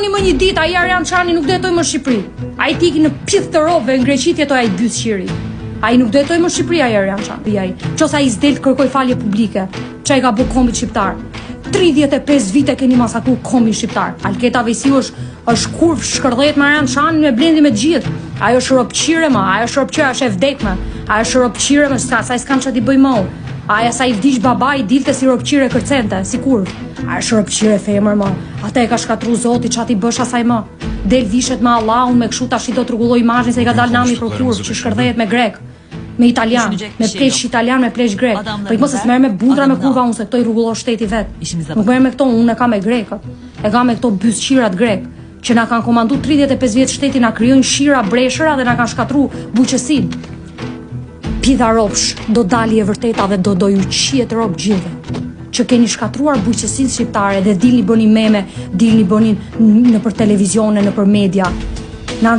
Doni më një ditë, ai Arjan Çani nuk do jetoj më në Shqipëri. Ai tiki në pith të robëve në Greqi jetoj ai dy qiri. Ai nuk do jetoj më në Shqipëri ai Arjan Çani. Ai, qose ai s'del të kërkoj falje publike. Çai ka bë kombit shqiptar. 35 vite keni masakruar kombin shqiptar. Alketa Vesiu është kurv shkërdhet me Arjan Çanin me blendi me të gjithë. Ajo është ropçire më, ajo është ropçire, është e vdekme. Ajo është ropçire më, sa s'kam çati bëj më. Aja sa I vdiq babai dilte si ropçire kërcente, si kurv. Ajo është ropçire femër më. Ata e ka shkatru Zoti çati bësh asaj më. Del vishet me Allahun, me kështu tash I do t'rregulloj imazhin se I ka dalë nami për kurv, që shkërdhet me grek. Me italian, me plesh italian, me plesh grek. Po I mos e merr me bundra me kurva unë se këto I rregullon shteti vet. Nuk merr me këto, unë e kam me grekët. E kam me këto bysqirat grek, që na kanë komandu 35 vjet shteti, na krijojnë shira breshëra dhe na kanë shkatru buqësinë. Pidha ropsh, do dali e vërteta dhe do ju qiet rob gjithë. Që keni shkatruar buqësinë shqiptare dhe dilni bëni meme, dilni bëni nëpër televizione, nëpër media. Na